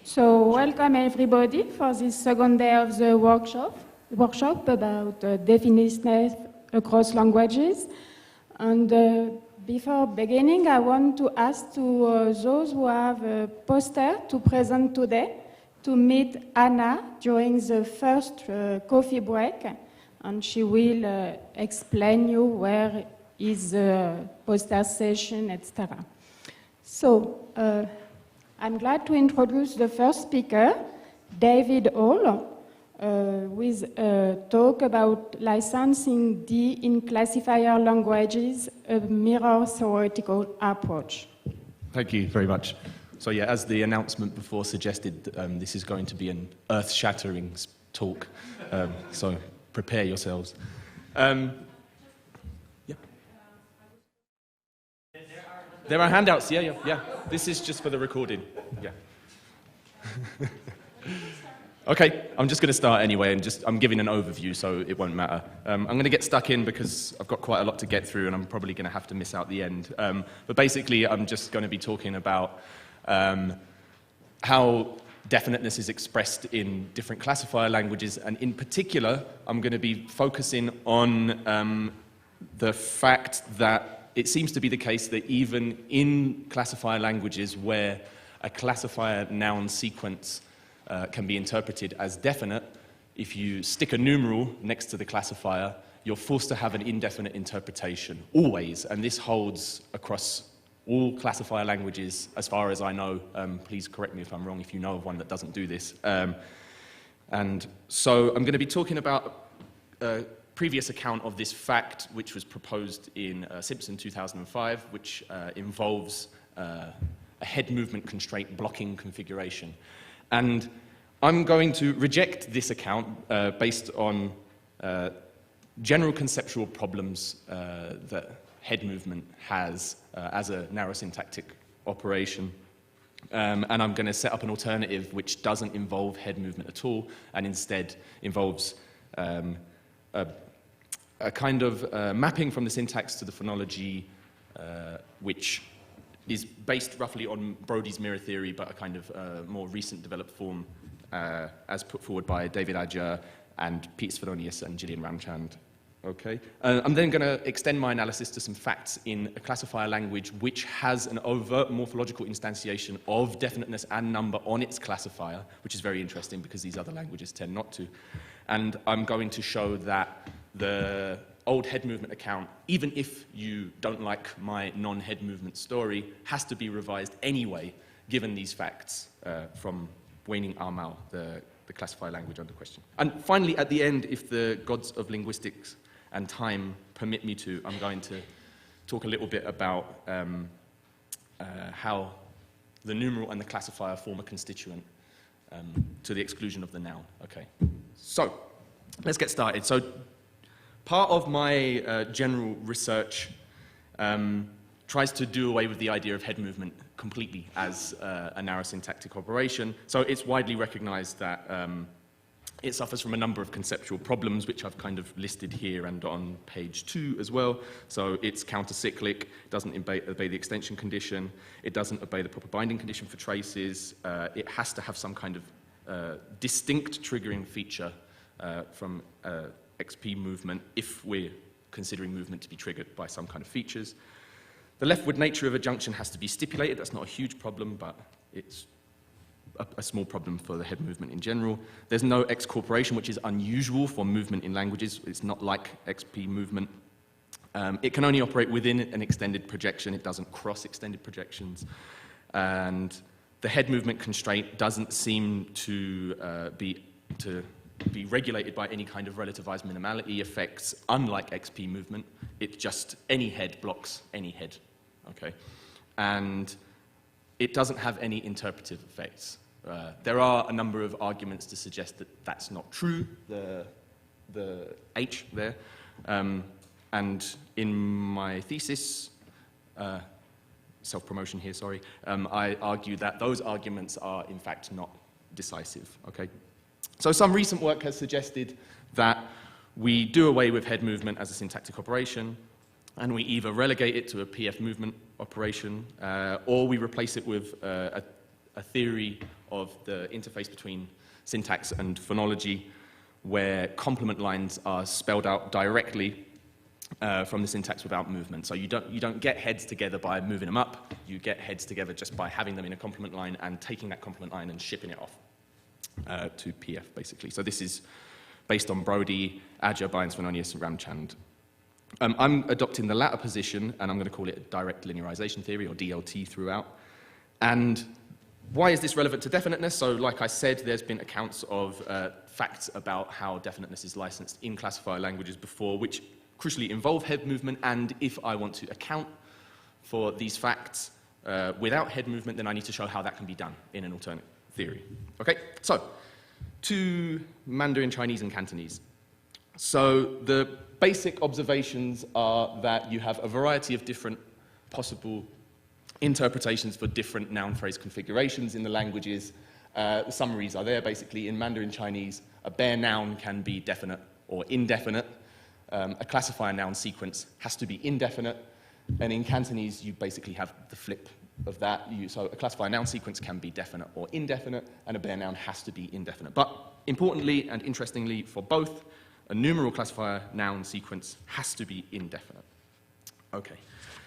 So welcome everybody for this second day of the workshop about definiteness across languages. And before beginning, I want to ask to those who have a poster to present today to meet Anna during the first coffee break, and she will explain you where is the poster session, etc. So I'm glad to introduce the first speaker, David Hall, with a talk about licensing D in classifier languages, a mirror-theoretical approach. Thank you very much. So yeah, as the announcement before suggested, this is going to be an earth-shattering talk, so prepare yourselves. There are handouts, yeah. This is just for the recording, yeah. Okay, I'm just going to start anyway, and I'm giving an overview, so it won't matter. I'm going to get stuck in because I've got quite a lot to get through, and I'm probably going to have to miss out the end. But basically, I'm just going to be talking about how definiteness is expressed in different classifier languages, and in particular, I'm going to be focusing on the fact that it seems to be the case that even in classifier languages where a classifier noun sequence can be interpreted as definite, if you stick a numeral next to the classifier, you're forced to have an indefinite interpretation, always, and this holds across all classifier languages, as far as I know. Please correct me if I'm wrong if you know of one that doesn't do this. And so I'm going to be talking about previous account of this fact, which was proposed in Simpson 2005, which involves a head movement constraint blocking configuration. And I'm going to reject this account based on general conceptual problems that head movement has as a narrow syntactic operation. And I'm going to set up an alternative which doesn't involve head movement at all, and instead involves a kind of mapping from the syntax to the phonology, which is based roughly on Brody's mirror theory, but a kind of more recent developed form as put forward by David Adger and Peter Svenonius and Gillian Ramchand. Okay. I'm then going to extend my analysis to some facts in a classifier language which has an overt morphological instantiation of definiteness and number on its classifier, which is very interesting because these other languages tend not to. And I'm going to show that the old head movement account, even if you don't like my non-head movement story, has to be revised anyway, given these facts from Waning Armal, the classifier language under question. And finally, at the end, if the gods of linguistics and time permit me to, I'm going to talk a little bit about how the numeral and the classifier form a constituent to the exclusion of the noun. Okay, so let's get started. So part of my general research tries to do away with the idea of head movement completely as a narrow syntactic operation. So it's widely recognized that it suffers from a number of conceptual problems, which I've kind of listed here and on page 2 as well. So it's countercyclic, doesn't obey the extension condition, it doesn't obey the proper binding condition for traces, it has to have some kind of distinct triggering feature from XP movement if we're considering movement to be triggered by some kind of features. The leftward nature of a junction has to be stipulated. That's not a huge problem, but it's a small problem for the head movement in general. There's no excorporation, which is unusual for movement in languages. It's not like XP movement. It can only operate within an extended projection. It doesn't cross extended projections. And the head movement constraint doesn't seem to be regulated by any kind of relativized minimality effects, unlike XP movement. It's just any head blocks any head, okay? And it doesn't have any interpretive effects. There are a number of arguments to suggest that that's not true, the H there. And in my thesis, self-promotion here, sorry, I argue that those arguments are in fact not decisive, okay? So some recent work has suggested that we do away with head movement as a syntactic operation, and we either relegate it to a PF movement operation, or we replace it with a theory of the interface between syntax and phonology, where complement lines are spelled out directly from the syntax without movement. So you don't get heads together by moving them up. You get heads together just by having them in a complement line and taking that complement line and shipping it off to PF, basically. So this is based on Brody, Adja, Bynes, Venonius, and Ramchand. I'm adopting the latter position, and I'm going to call it direct linearization theory, or DLT, throughout. And why is this relevant to definiteness? So like I said, there's been accounts of facts about how definiteness is licensed in classifier languages before, which crucially involve head movement, and if I want to account for these facts without head movement, then I need to show how that can be done in an alternate theory. Okay, so to Mandarin Chinese and Cantonese. So the basic observations are that you have a variety of different possible interpretations for different noun phrase configurations in the languages. The summaries are there. Basically, in Mandarin Chinese, a bare noun can be definite or indefinite. A classifier noun sequence has to be indefinite. And in Cantonese, you basically have the flip of that. So a classifier noun sequence can be definite or indefinite, and a bare noun has to be indefinite. But importantly and interestingly for both, a numeral classifier noun sequence has to be indefinite. Okay,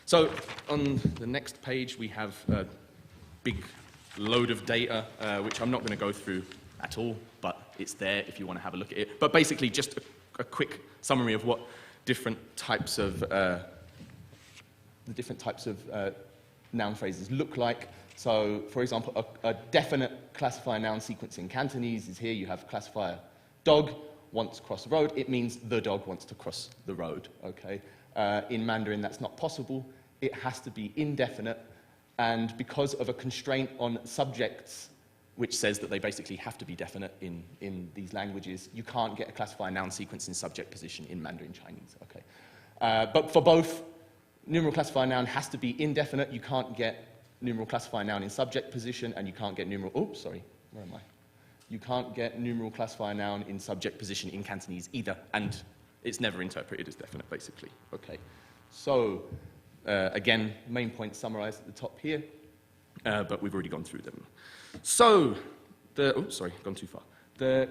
so on the next page we have a big load of data, which I'm not going to go through at all, but it's there if you want to have a look at it. But basically just a quick summary of what different types of noun phrases look like. So, for example, a definite classifier noun sequence in Cantonese is here. You have classifier dog wants to cross the road. It means the dog wants to cross the road, okay? In Mandarin, that's not possible. It has to be indefinite, and because of a constraint on subjects, which says that they basically have to be definite in these languages, you can't get a classifier noun sequence in subject position in Mandarin Chinese, okay? But for both, numeral classifier noun has to be indefinite. You can't get numeral classifier noun in subject position, and you can't get numeral, oops, sorry, where am I? You can't get numeral classifier noun in subject position in Cantonese either, and it's never interpreted as definite, basically, okay? So, again, main points summarized at the top here, but we've already gone through them. So, oops, sorry, gone too far. The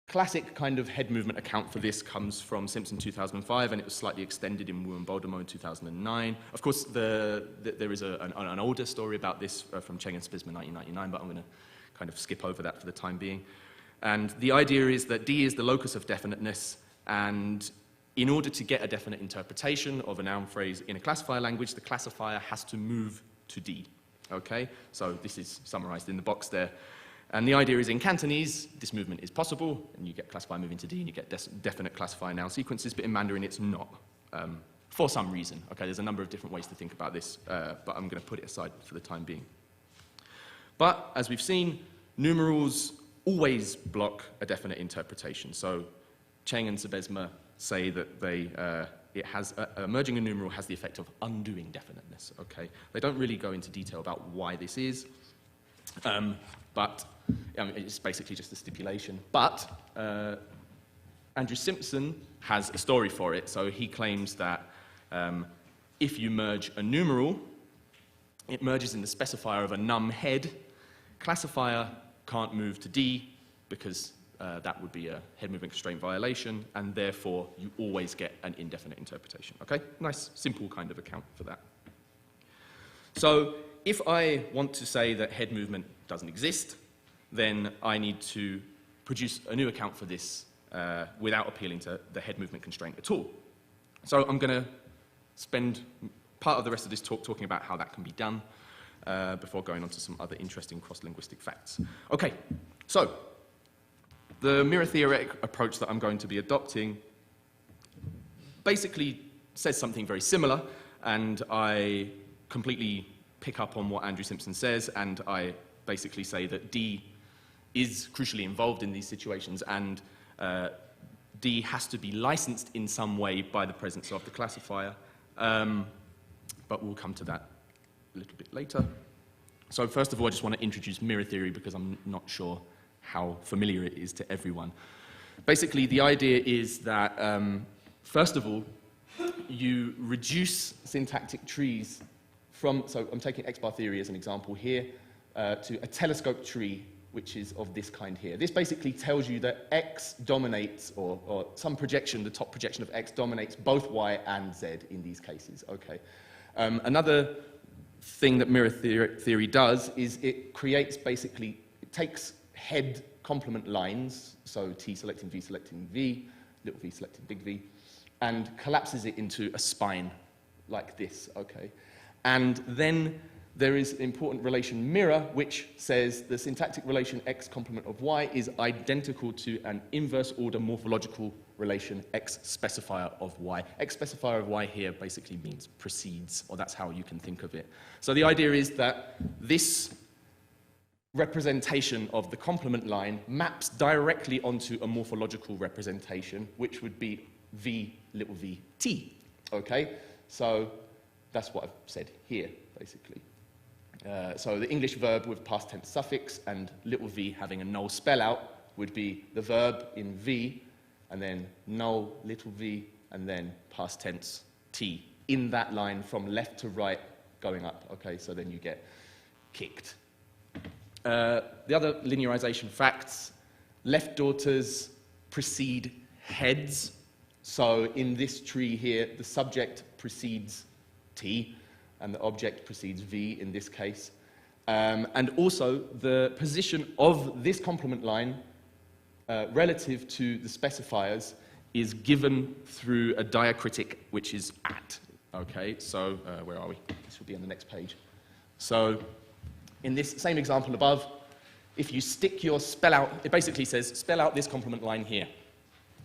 classic kind of head movement account for this comes from Simpson 2005, and it was slightly extended in Wu and Boldemo in 2009. Of course, there is an older story about this from Cheng and Spisma 1999, but I'm going to kind of skip over that for the time being. And the idea is that D is the locus of definiteness, and in order to get a definite interpretation of a noun phrase in a classifier language, the classifier has to move to D. Okay? So this is summarized in the box there. And the idea is in Cantonese, this movement is possible, and you get classifier moving to D, and you get definite classifier noun sequences, but in Mandarin it's not, for some reason. Okay, there's a number of different ways to think about this, but I'm going to put it aside for the time being. But, as we've seen, numerals always block a definite interpretation. So Cheng and Sebesma say that merging a numeral has the effect of undoing definiteness. Okay, they don't really go into detail about why this is, but I mean, it's basically just a stipulation. But Andrew Simpson has a story for it. So he claims that if you merge a numeral, it merges in the specifier of a num head. Classifier can't move to D because that would be a head movement constraint violation, and therefore you always get an indefinite interpretation. Okay? Nice, simple kind of account for that. So if I want to say that head movement doesn't exist, then I need to produce a new account for this without appealing to the head movement constraint at all. So I'm going to spend part of the rest of this talk talking about how that can be done before going on to some other interesting cross-linguistic facts. Okay, so the mirror-theoretic approach that I'm going to be adopting basically says something very similar, and I completely pick up on what Andrew Simpson says, and I basically say that D is crucially involved in these situations, and D has to be licensed in some way by the presence of the classifier, but we'll come to that a little bit later. So first of all, I just want to introduce mirror theory because I'm not sure how familiar it is to everyone. Basically, the idea is that, first of all, you reduce syntactic trees from, so I'm taking X-bar theory as an example here, to a telescope tree, which is of this kind here. This basically tells you that X dominates, or some projection, the top projection of X dominates both Y and Z in these cases, okay? Another thing that mirror theory does is it creates basically, it takes head complement lines, so T selecting V, little v selecting big V, and collapses it into a spine like this, okay? And then there is an important relation mirror, which says the syntactic relation X complement of Y is identical to an inverse order morphological relation X specifier of Y. X specifier of Y here basically means precedes, or that's how you can think of it. So the idea is that this representation of the complement line maps directly onto a morphological representation, which would be V little v T, okay? So that's what I've said here, basically. So the English verb with past tense suffix and little v having a null spell out would be the verb in V, and then null little v, and then past tense T in that line from left to right going up, okay? So then you get kicked. The other linearization facts, left daughters precede heads. So in this tree here, the subject precedes T, and the object precedes V in this case. And also, the position of this complement line relative to the specifiers is given through a diacritic, which is at. Okay, so where are we? This will be on the next page. So in this same example above, if you stick your spell out, it basically says spell out this complement line here.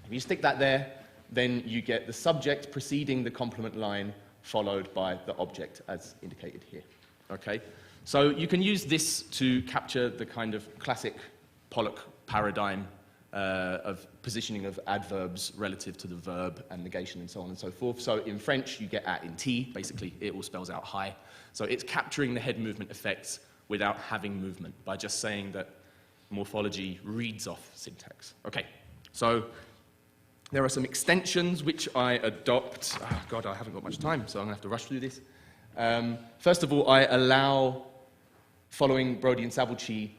If you stick that there, then you get the subject preceding the complement line followed by the object as indicated here. Okay? So you can use this to capture the kind of classic Pollock paradigm of positioning of adverbs relative to the verb and negation and so on and so forth. So in French, you get at in T. Basically, it all spells out high. So it's capturing the head movement effects without having movement by just saying that morphology reads off syntax. Okay, so there are some extensions which I adopt. Oh, God, I haven't got much time, so I'm going to have to rush through this. First of all, I allow, following Brody and Sabalchi,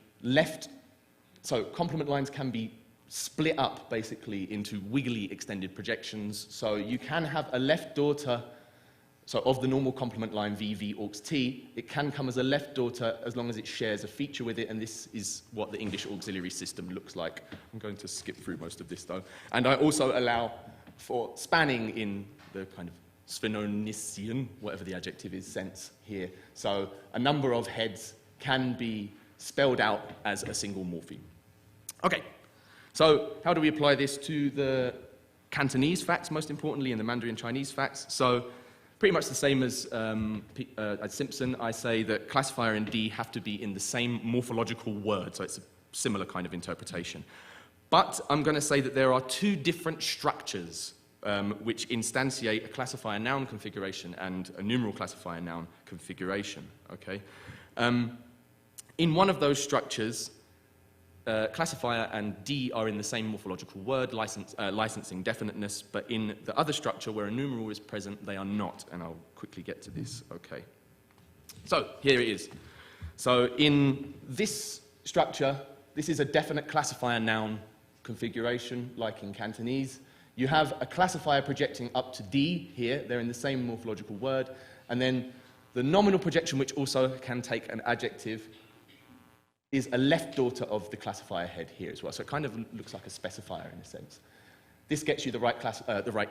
so complement lines can be split up, basically, into wiggly extended projections. So you can have a left daughter, so of the normal complement line V aux T, it can come as a left daughter as long as it shares a feature with it, and this is what the English auxiliary system looks like. I'm going to skip through most of this, though. And I also allow for spanning in the kind of Sphenonician, whatever the adjective is, sense here. So a number of heads can be spelled out as a single morpheme. Okay, so how do we apply this to the Cantonese facts, most importantly, and the Mandarin Chinese facts? So pretty much the same as Simpson, I say that classifier and D have to be in the same morphological word, so it's a similar kind of interpretation. But I'm going to say that there are two different structures which instantiate a classifier noun configuration and a numeral classifier noun configuration, okay? In one of those structures, classifier and D are in the same morphological word, licensing definiteness, but in the other structure where a numeral is present, they are not, and I'll quickly get to this, okay. So, here it is. So, in this structure, this is a definite classifier noun configuration, like in Cantonese. You have a classifier projecting up to D here, they're in the same morphological word, and then the nominal projection, which also can take an adjective, is a left daughter of the classifier head here as well. So it kind of looks like a specifier in a sense. This gets you the right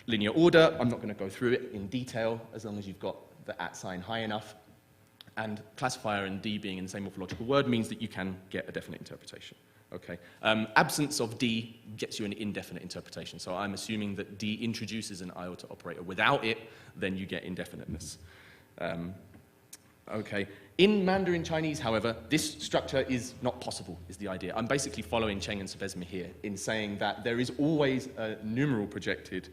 linear order. I'm not going to go through it in detail as long as you've got the at sign high enough. And classifier and D being in the same morphological word means that you can get a definite interpretation. Okay. Absence of D gets you an indefinite interpretation. So I'm assuming that D introduces an iota operator. Without it, then you get indefiniteness. Okay. In Mandarin Chinese, however, this structure is not possible, is the idea. I'm basically following Cheng and Sebesma here in saying that there is always a numeral projected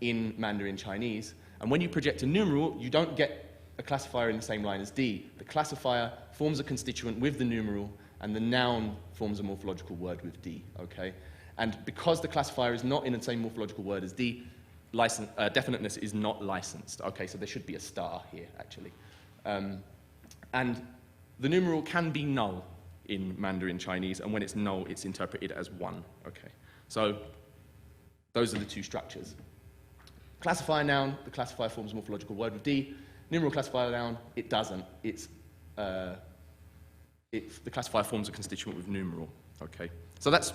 in Mandarin Chinese. And when you project a numeral, you don't get a classifier in the same line as D. The classifier forms a constituent with the numeral, and the noun forms a morphological word with D, okay? And because the classifier is not in the same morphological word as D, definiteness is not licensed. Okay, so there should be a star here, actually. And the numeral can be null in Mandarin Chinese, and when it's null, it's interpreted as 1. Okay, so those are the two structures. Classifier noun, the classifier forms a morphological word with D. Numeral classifier noun, it doesn't. The classifier forms a constituent with numeral. Okay, so that's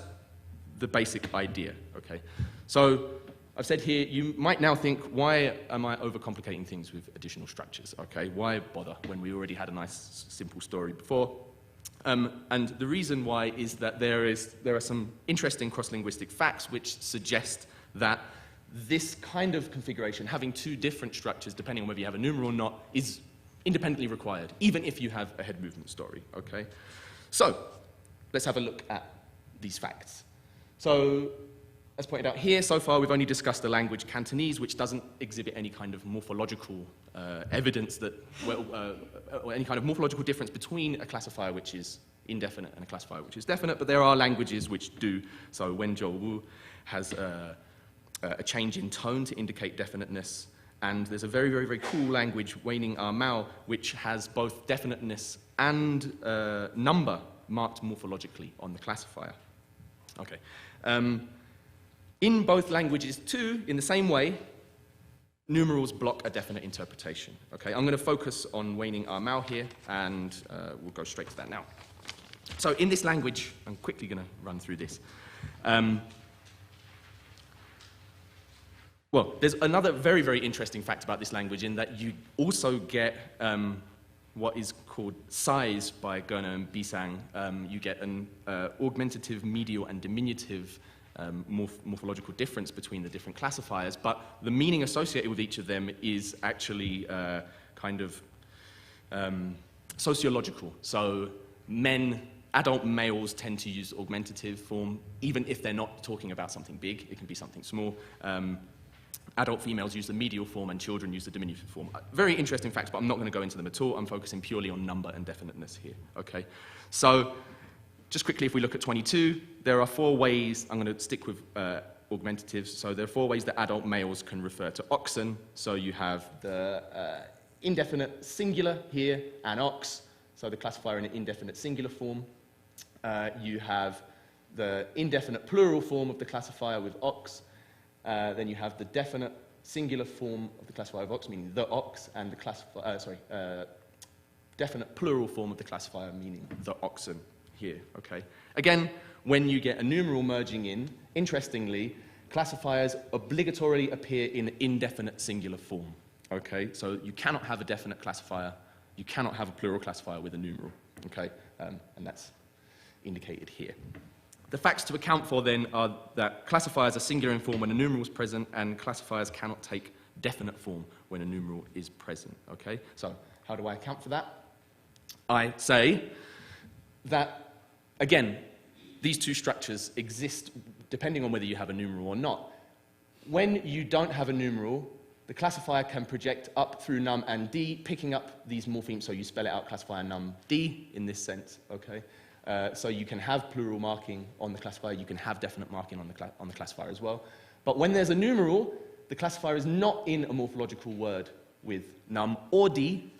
the basic idea. Okay, so I've said here, you might now think, why am I overcomplicating things with additional structures? Okay, why bother when we already had a nice, simple story before? And the reason why is that there are some interesting cross-linguistic facts which suggest that this kind of configuration, having two different structures, depending on whether you have a numeral or not, is independently required, even if you have a head movement story. Okay, so let's have a look at these facts. So, as pointed out here, so far we've only discussed the language Cantonese, which doesn't exhibit any kind of morphological evidence that, or any kind of morphological difference between a classifier which is indefinite and a classifier which is definite, but there are languages which do. So Wenzhou Wu has a change in tone to indicate definiteness, and there's a very, very, very cool language, Weining Mao, which has both definiteness and number marked morphologically on the classifier. Okay. In both languages, too, in the same way, numerals block a definite interpretation. Okay, I'm going to focus on Weining Mao here, and we'll go straight to that now. So in this language, I'm quickly going to run through this. Well, there's another very, very interesting fact about this language in that you also get what is called size by Gerner and Bisang. You get an augmentative, medial, and diminutive morphological difference between the different classifiers, but the meaning associated with each of them is actually kind of sociological. So adult males tend to use augmentative form, even if they're not talking about something big. It can be something small. Adult females use the medial form and children use the diminutive form. Very interesting facts, but I'm not going to go into them at all. I'm focusing purely on number and definiteness here. Okay, so just quickly, if we look at 22, there are 4 ways. I'm going to stick with augmentatives. So there are 4 ways that adult males can refer to oxen. So you have the indefinite singular here, an ox. So the classifier in an indefinite singular form. You have the indefinite plural form of the classifier with ox. Then you have the definite singular form of the classifier of ox, meaning the ox, and the definite plural form of the classifier, meaning the oxen here. Okay. Again, when you get a numeral merging in, interestingly, classifiers obligatorily appear in indefinite singular form. Okay. So you cannot have a definite classifier. You cannot have a plural classifier with a numeral. Okay. And that's indicated here. The facts to account for then are that classifiers are singular in form when a numeral is present, and classifiers cannot take definite form when a numeral is present. Okay? So how do I account for that? I say that, again, these two structures exist depending on whether you have a numeral or not. When you don't have a numeral, the classifier can project up through num and d, picking up these morphemes, so you spell it out classifier num d in this sense. Okay? So you can have plural marking on the classifier, you can have definite marking on the classifier as well. But when there's a numeral, the classifier is not in a morphological word with num or d,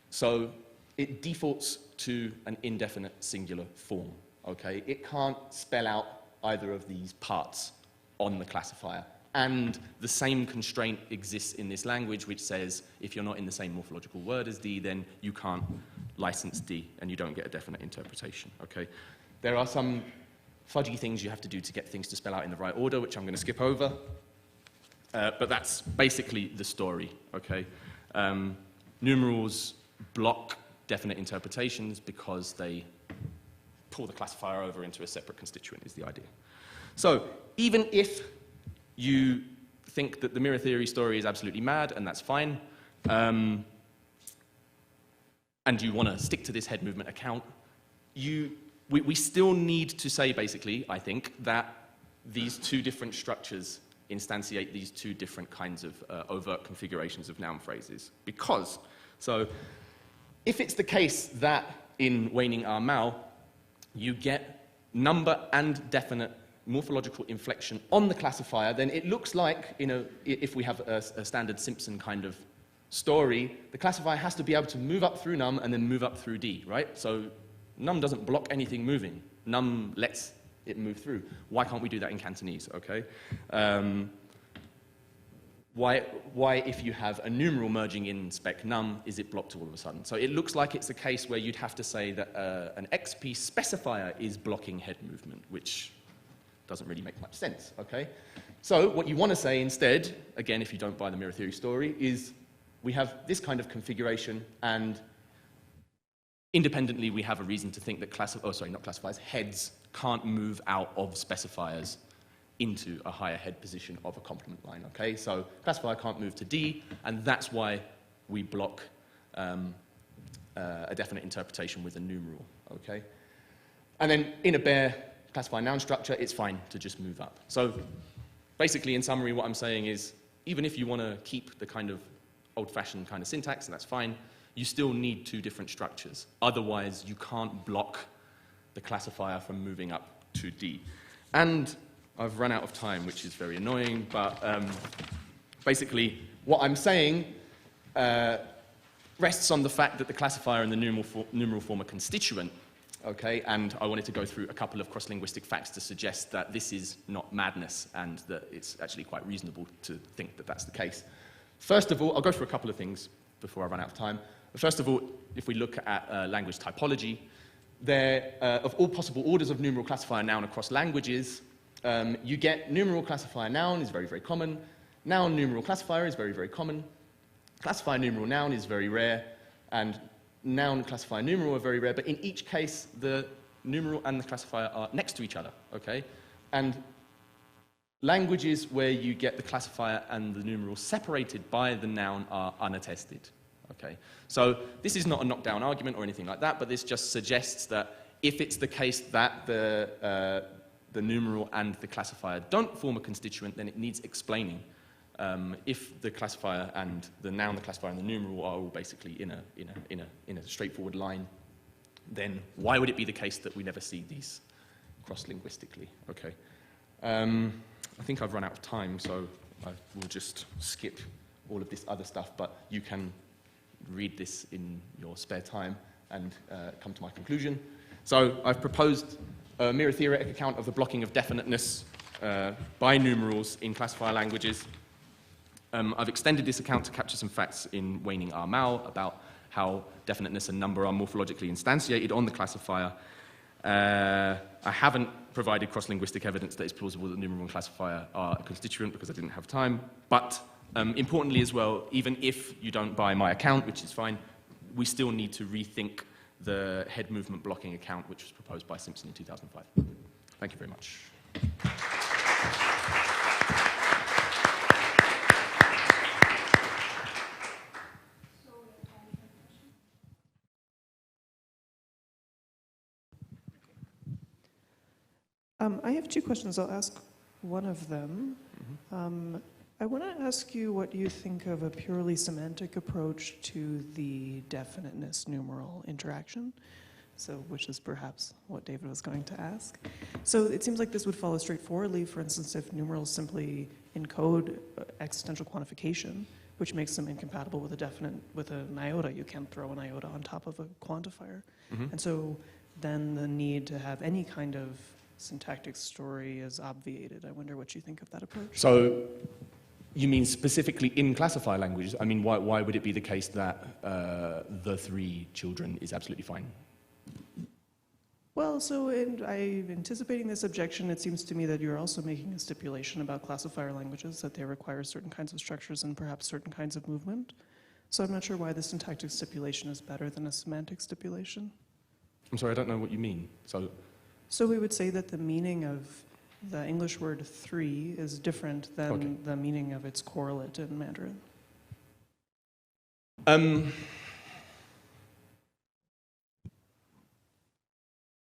so it defaults to an indefinite singular form. Okay? It can't spell out either of these parts on the classifier. And the same constraint exists in this language, which says if you're not in the same morphological word as D, then you can't license D, and you don't get a definite interpretation. Okay? There are some fudgy things you have to do to get things to spell out in the right order, which I'm going to skip over. But that's basically the story. Okay? Numerals block definite interpretations because they pull the classifier over into a separate constituent, is the idea. So even if you think that the mirror theory story is absolutely mad, and that's fine, and you want to stick to this head movement account, we still need to say, basically, I think, that these two different structures instantiate these two different kinds of overt configurations of noun phrases. Because, so, if it's the case that in Weining Mao, you get number and definite morphological inflection on the classifier, then it looks like, if we have a standard Simpson kind of story, the classifier has to be able to move up through num and then move up through d, right? So num doesn't block anything moving. Num lets it move through. Why can't we do that in Cantonese, okay? Why, if you have a numeral merging in spec num, is it blocked all of a sudden? So it looks like it's a case where you'd have to say that an XP specifier is blocking head movement, which doesn't really make much sense, okay? So what you want to say instead, again, if you don't buy the mirror theory story, is we have this kind of configuration, and independently we have a reason to think that heads can't move out of specifiers into a higher head position of a complement line, okay? So classifier can't move to D, and that's why we block a definite interpretation with a numeral, okay? And then in a bare classifier noun structure, it's fine to just move up. So basically, in summary, what I'm saying is, even if you want to keep the kind of old-fashioned kind of syntax, and that's fine, you still need two different structures. Otherwise, you can't block the classifier from moving up to D. And I've run out of time, which is very annoying, but basically, what I'm saying rests on the fact that the classifier and the numeral form are constituent, okay? And I wanted to go through a couple of cross-linguistic facts to suggest that this is not madness and that it's actually quite reasonable to think that that's the case. First of all, I'll go through a couple of things before I run out of time. First of all, if we look at language typology, there, of all possible orders of numeral classifier noun across languages, you get numeral classifier noun is very, very common. Noun numeral classifier is very, very common. Classifier numeral noun is very rare. And noun classifier numeral are very rare. But in each case, the numeral and the classifier are next to each other, okay? And languages where you get the classifier and the numeral separated by the noun are unattested, okay? So this is not a knockdown argument or anything like that, but this just suggests that if it's the case that the numeral and the classifier don't form a constituent, then it needs explaining. If the classifier and the noun, the classifier and the numeral are all basically in a straightforward line, then why would it be the case that we never see these cross-linguistically? Okay. I think I've run out of time, so I will just skip all of this other stuff, but you can read this in your spare time and come to my conclusion. So I've proposed a mirror-theoretic account of the blocking of definiteness by numerals in classifier languages. I've extended this account to capture some facts in waning R Mao about how definiteness and number are morphologically instantiated on the classifier. I haven't provided cross-linguistic evidence that it's plausible that numeral and classifier are a constituent because I didn't have time. But importantly as well, even if you don't buy my account, which is fine, we still need to rethink the head movement blocking account, which was proposed by Simpson in 2005. Thank you very much. I have two questions. I'll ask one of them. I want to ask you what you think of a purely semantic approach to the definiteness numeral interaction, which is perhaps what David was going to ask. So it seems like this would follow straightforwardly, for instance, if numerals simply encode existential quantification, which makes them incompatible with an iota. You can't throw an iota on top of a quantifier. And so then the need to have any kind of syntactic story is obviated. I wonder what you think of that approach. So you mean specifically in classifier languages? I mean, why would it be the case that the three children is absolutely fine? Well, so anticipating this objection, it seems to me that you're also making a stipulation about classifier languages, that they require certain kinds of structures and perhaps certain kinds of movement. So I'm not sure why the syntactic stipulation is better than a semantic stipulation. I'm sorry, I don't know what you mean. So we would say that the meaning of the English word three is different than the meaning of its correlate in Mandarin.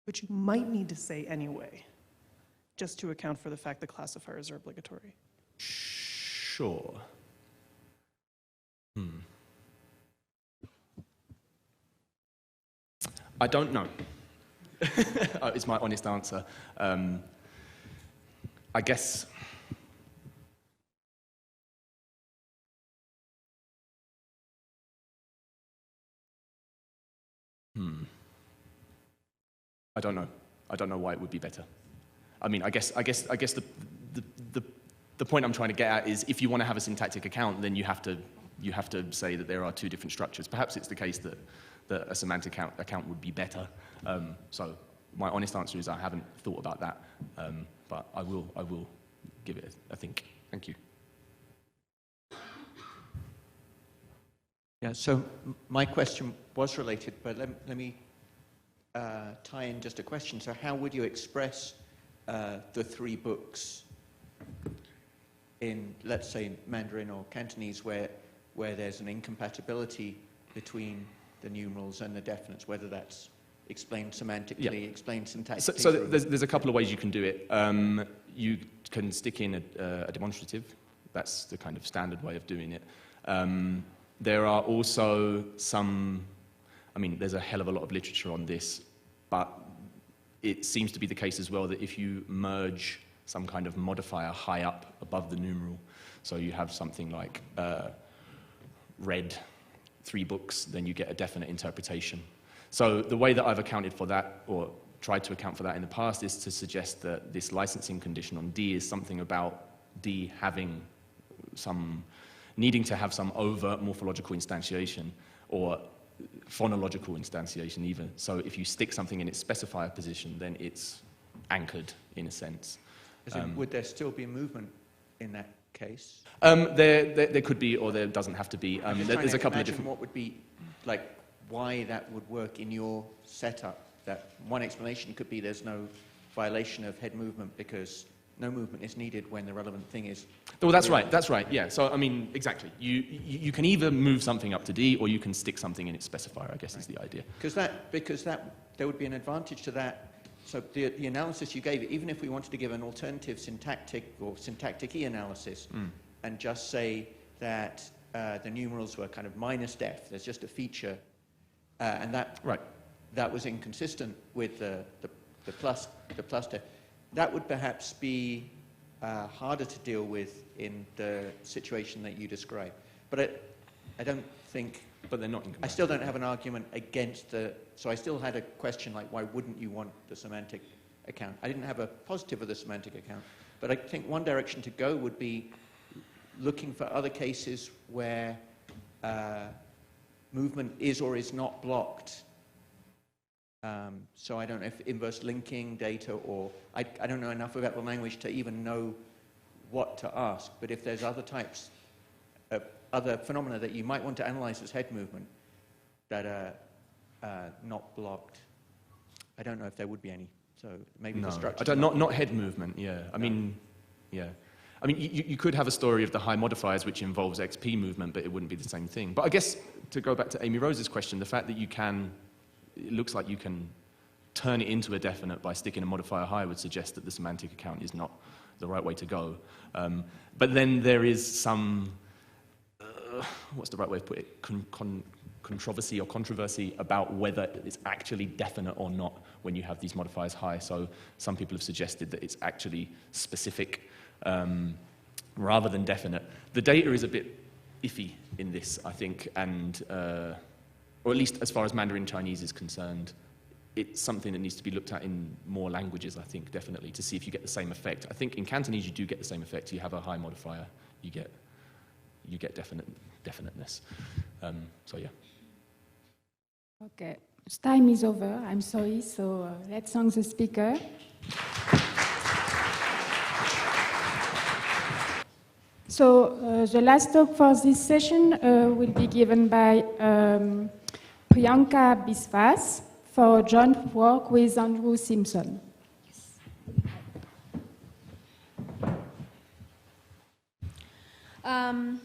Which you might need to say anyway, just to account for the fact that classifiers are obligatory. Sure. I don't know. It's my honest answer. I guess I don't know. I don't know why it would be better. I mean, I guess the point I'm trying to get at is if you want to have a syntactic account, then you have to say that there are two different structures. Perhaps it's the case that a semantic account would be better. So my honest answer is I haven't thought about that, but I will give it a think. Thank you. Yeah, so my question was related, but let me tie in just a question. So how would you express the three books in, let's say, Mandarin or Cantonese, where there's an incompatibility between the numerals and the definites, whether that's explained semantically, explained syntactically? So there's a couple of ways you can do it. You can stick in a demonstrative. That's the kind of standard way of doing it. There are also some, I mean, there's a hell of a lot of literature on this, but it seems to be the case as well that if you merge some kind of modifier high up above the numeral, so you have something like read 3 books, then you get a definite interpretation. So the way that I've accounted for that, or tried to account for that in the past, is to suggest that this licensing condition on D is something about D having some, needing to have some overt morphological instantiation, or phonological instantiation even. So if you stick something in its specifier position, then it's anchored in a sense. Would there still be movement in that case? There could be, or there doesn't have to be. There's a couple of different. What would be, like, why that would work in your setup? That one explanation could be there's no violation of head movement because no movement is needed when the relevant thing is. Well, that's right. That's right. Yeah. So I mean, exactly. You can either move something up to D, or you can stick something in its specifier, I guess, is the idea. Because there would be an advantage to that. So the analysis you gave, even if we wanted to give an alternative syntactic or syntactic-y analysis, and just say that the numerals were kind of minus def, there's just a feature, and that was inconsistent with the plus def, that would perhaps be harder to deal with in the situation that you describe. But I don't think. But they're not incompatible. I still don't have an argument against so I still had a question like, why wouldn't you want the semantic account? I didn't have a positive of the semantic account, but I think one direction to go would be looking for other cases where movement is or is not blocked. So I don't know if inverse linking data, or I don't know enough about the language to even know what to ask, but if there's other types of other phenomena that you might want to analyze as head movement that are not blocked, I don't know if there would be any. So maybe the structure. Not head movement. Yeah. I mean, yeah. I mean, you could have a story of the high modifiers which involves XP movement, but it wouldn't be the same thing. But I guess to go back to Amy Rose's question, the fact that it looks like you can turn it into a definite by sticking a modifier high would suggest that the semantic account is not the right way to go. But then there is some. What's the right way to put it? Controversy about whether it's actually definite or not when you have these modifiers high. So some people have suggested that it's actually specific rather than definite. The data is a bit iffy in this, I think, and or at least as far as Mandarin Chinese is concerned, it's something that needs to be looked at in more languages, I think, definitely, to see if you get the same effect. I think in Cantonese you do get the same effect. You have a high modifier, you get definiteness. So yeah. Okay, time is over. I'm sorry. So let's thank the speaker. So the last talk for this session will be given by Priyanka Biswas for joint work with Andrew Simpson.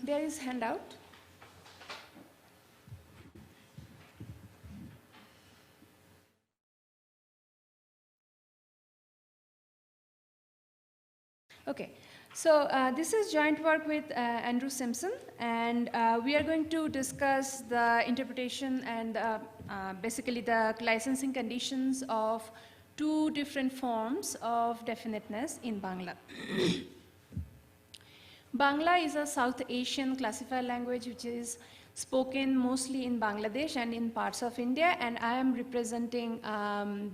There is handout. Okay, so this is joint work with Andrew Simpson, and we are going to discuss the interpretation and basically the licensing conditions of 2 different forms of definiteness in Bangla. Bangla is a South Asian classifier language which is spoken mostly in Bangladesh and in parts of India, and I am representing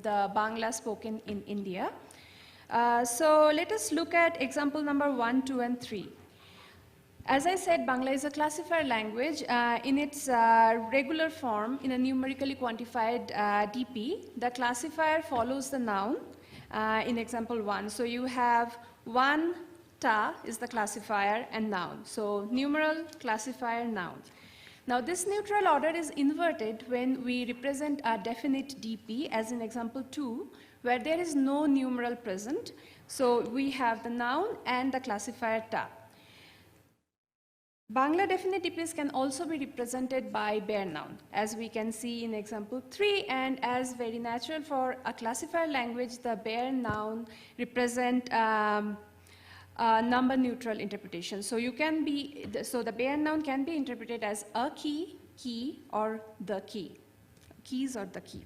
the Bangla spoken in India. So let us look at example number 1, 2, and 3. As I said, Bangla is a classifier language. In its regular form, in a numerically quantified DP, the classifier follows the noun in example 1. So you have 1 ta is the classifier and noun. So numeral, classifier, noun. Now this neutral order is inverted when we represent a definite DP, as in example 2, where there is no numeral present. So we have the noun and the classifier ta. Bangla definite DPs can also be represented by bare noun, as we can see in example 3, and as very natural for a classifier language, the bare noun represent number neutral interpretation. So the bare noun can be interpreted as a key, key, or the key, keys or the key.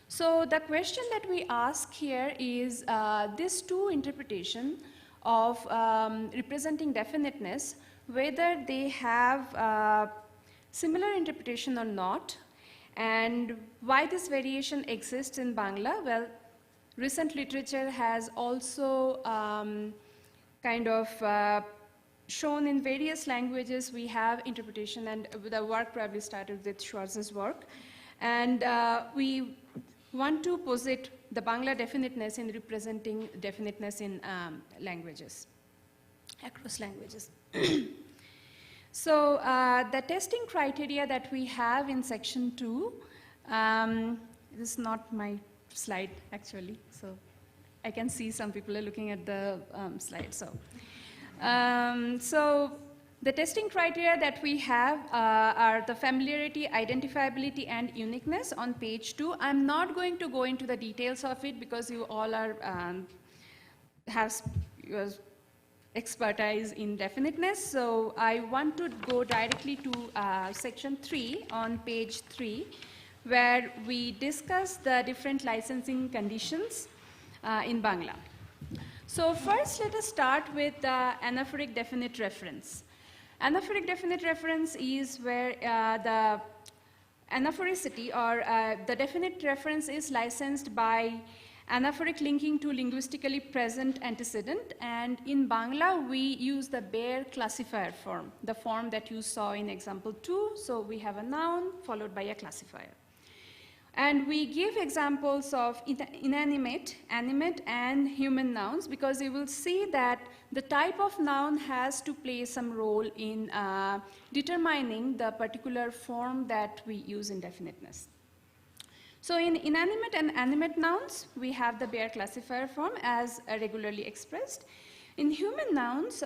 So the question that we ask here is this two interpretation of representing definiteness, whether they have similar interpretation or not, and why this variation exists in Bangla. Well, recent literature has also shown in various languages we have interpretation, and the work probably started with Schwarz's work. And we want to posit the Bangla definiteness in representing definiteness in languages, across languages. So the testing criteria that we have in section 2, this is not my slide actually, so I can see some people are looking at the slide. So the testing criteria that we have are the familiarity, identifiability, and uniqueness on page 2. I'm not going to go into the details of it because you all are have your expertise in definiteness. So I want to go directly to section 3 on page 3, where we discuss the different licensing conditions in Bangla. So first, let us start with the anaphoric definite reference. Anaphoric definite reference is where the anaphoricity or the definite reference is licensed by anaphoric linking to linguistically present antecedent, and in Bangla we use the bare classifier form, the form that you saw in example 2. So we have a noun followed by a classifier. And we give examples of inanimate, animate, and human nouns, because you will see that the type of noun has to play some role in determining the particular form that we use in definiteness. So in inanimate and animate nouns, we have the bare classifier form as regularly expressed. In human nouns,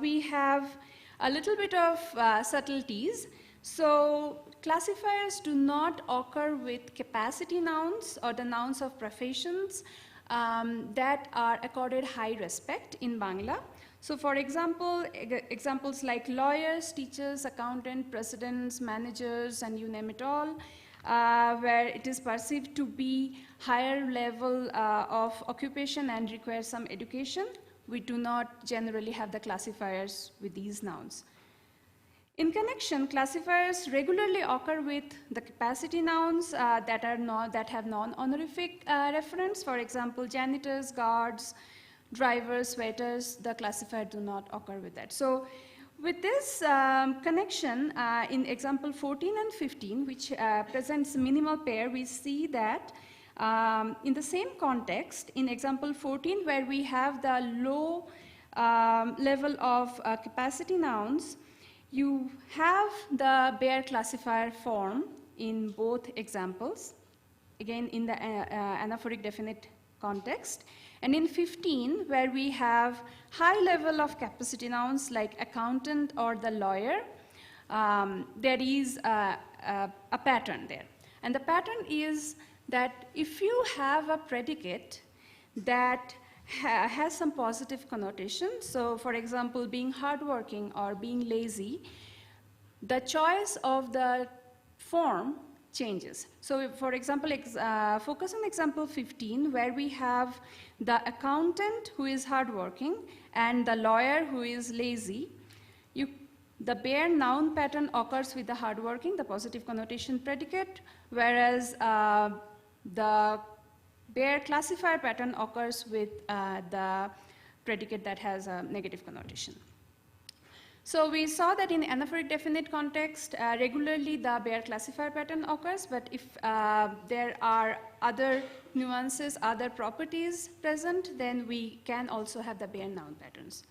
we have a little bit of subtleties. So classifiers do not occur with capacity nouns or the nouns of professions that are accorded high respect in Bangla. So for example, examples like lawyers, teachers, accountant, presidents, managers, and you name it all, where it is perceived to be higher level of occupation and requires some education, we do not generally have the classifiers with these nouns. In connection, classifiers regularly occur with the capacity nouns that have non-honorific referents. For example, janitors, guards, drivers, waiters, the classifier do not occur with that. So with this connection, in example 14 and 15, which presents minimal pair, we see that in the same context, in example 14, where we have the low level of capacity nouns, you have the bare classifier form in both examples, again in the anaphoric definite context. And in 15, where we have high level of capacity nouns like accountant or the lawyer, there is a pattern there. And the pattern is that if you have a predicate that has some positive connotation, so for example, being hardworking or being lazy, the choice of the form changes. So for example, focus on example 15, where we have the accountant who is hardworking and the lawyer who is lazy. the bare noun pattern occurs with the hardworking, the positive connotation predicate, whereas the bare classifier pattern occurs with the predicate that has a negative connotation. So we saw that in anaphoric definite context, regularly the bare classifier pattern occurs, but if there are other nuances, other properties present, then we can also have the bare noun patterns.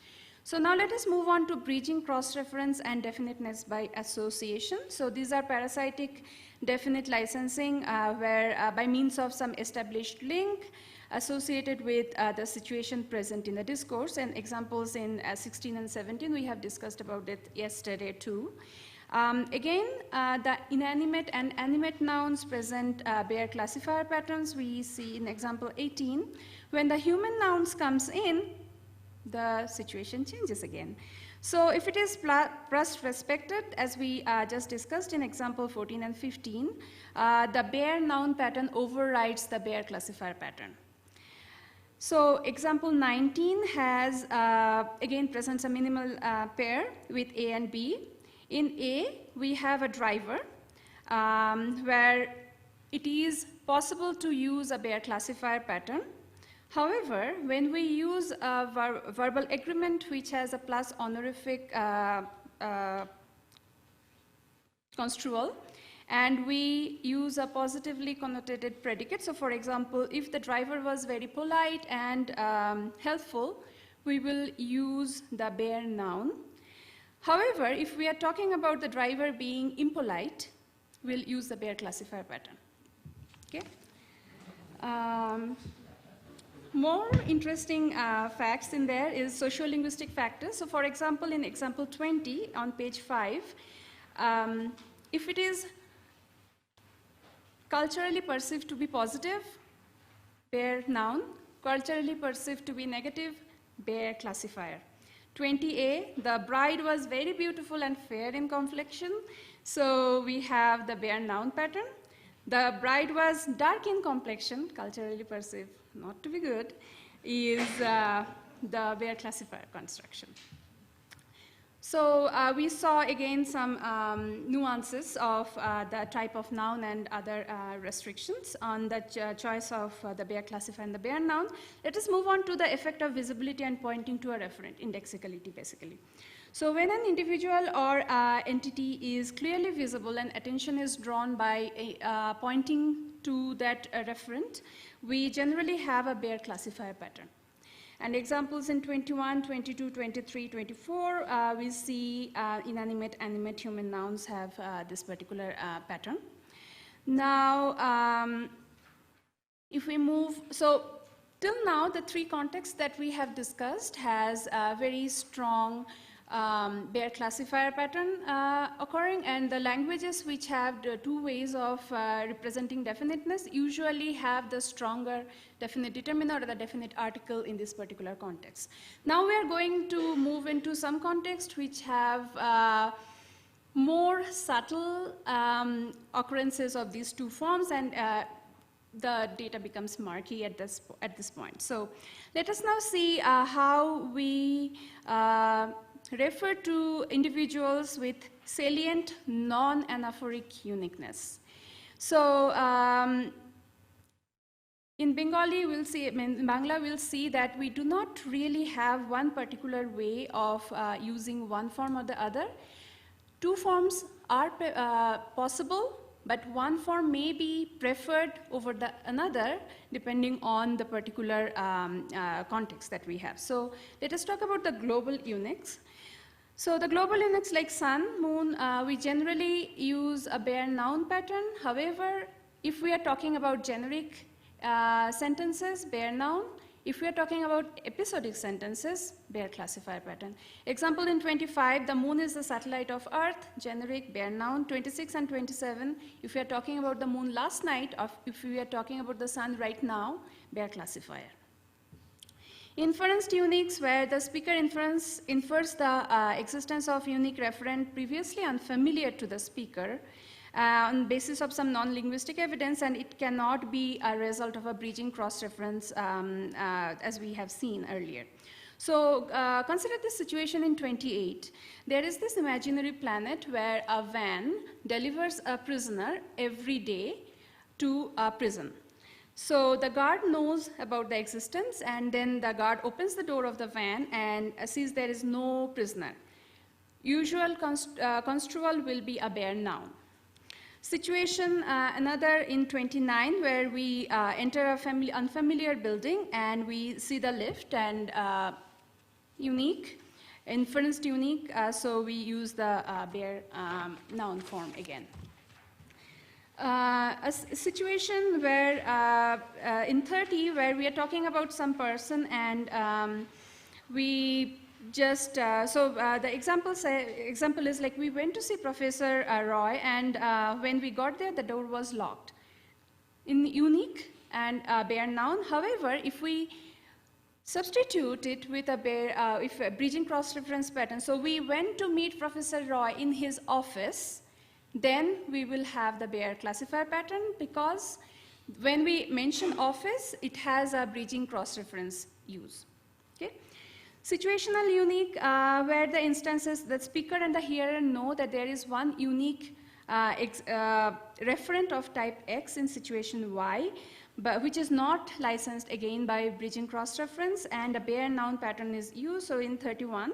So now let us move on to bridging cross-reference and definiteness by association. So these are parasitic definite licensing where by means of some established link associated with the situation present in the discourse, and examples in 16 and 17, we have discussed about it yesterday too. Again, the inanimate and animate nouns present bare classifier patterns. We see in example 18, when the human nouns comes in, the situation changes again. So if it is plus respected, as we just discussed in example 14 and 15, the bare noun pattern overrides the bare classifier pattern. So example 19 has, again, presents a minimal pair with A and B. In A, we have a driver where it is possible to use a bare classifier pattern. However, when we use a verbal agreement which has a plus honorific construal, and we use a positively connotated predicate. So for example, if the driver was very polite and helpful, we will use the bare noun. However, if we are talking about the driver being impolite, we'll use the bare classifier pattern. Okay? More interesting facts in there is sociolinguistic factors. So for example, in example 20 on page 5, if it is culturally perceived to be positive, bare noun, culturally perceived to be negative, bare classifier. 20a, the bride was very beautiful and fair in complexion, so we have the bare noun pattern. The bride was dark in complexion, culturally perceived not to be good, is the bare classifier construction. So we saw again some nuances of the type of noun and other restrictions on the choice of the bare classifier and the bare noun. Let us move on to the effect of visibility and pointing to a referent, indexicality basically. So when an individual or entity is clearly visible and attention is drawn by pointing to that referent, we generally have a bare classifier pattern. And examples in 21, 22, 23, 24, we see inanimate, animate human nouns have this particular pattern. Now, if we move, so till now, the three contexts that we have discussed has a very strong bare classifier pattern occurring, and the languages which have the two ways of representing definiteness usually have the stronger definite determiner or the definite article in this particular context. Now we are going to move into some contexts which have more subtle occurrences of these two forms, and the data becomes murky at this point. So let us now see how we refer to individuals with salient non-anaphoric uniqueness. So in Bengali, we'll see, in Bangla, we'll see that we do not really have one particular way of using one form or the other. Two forms are possible, but one form may be preferred over the another depending on the particular context that we have. So let us talk about the global uniques. So the global uniques like sun, moon, we generally use a bare noun pattern. However, if we are talking about generic sentences, bare noun. If we are talking about episodic sentences, bare classifier pattern. Example in 25, the moon is the satellite of Earth, generic, bare noun. 26 and 27, if we are talking about the moon last night, or if we are talking about the sun right now, bare classifier. Inferenced uniques, where the speaker infers the existence of unique referent previously unfamiliar to the speaker on basis of some non-linguistic evidence, and it cannot be a result of a bridging cross-reference as we have seen earlier. So consider this situation in 28. There is this imaginary planet where a van delivers a prisoner every day to a prison. So the guard knows about the existence, and then the guard opens the door of the van and sees there is no prisoner. Usual construal will be a bare noun. Situation another in 29 where we enter a unfamiliar building and we see the lift and unique, inferenced unique, so we use the bare noun form again. A situation where in 30 where we are talking about some person and we just, the example is like we went to see Professor Roy and when we got there the door was locked. In unique and bare noun, however, if we substitute it with a bare, if a bridging cross-reference pattern, so we went to meet Professor Roy in his office, then we will have the bare classifier pattern because when we mention office, it has a bridging cross-reference use. Okay? Situational unique, where the instances, the speaker and the hearer know that there is one unique referent of type X in situation Y, but which is not licensed again by bridging cross-reference, and a bare noun pattern is used. So in 31,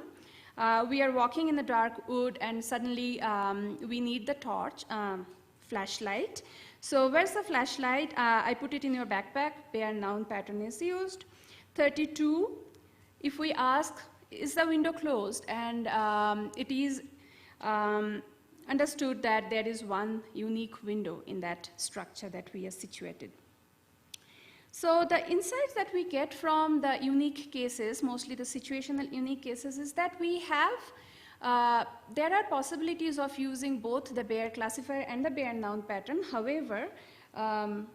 we are walking in the dark wood and suddenly we need the torch, flashlight. So where's the flashlight? I put it in your backpack, bare noun pattern is used. 32, if we ask, is the window closed? And it is understood that there is one unique window in that structure that we are situated. So the insights that we get from the unique cases, mostly the situational unique cases, is that we have, there are possibilities of using both the bare classifier and the bare noun pattern. However, the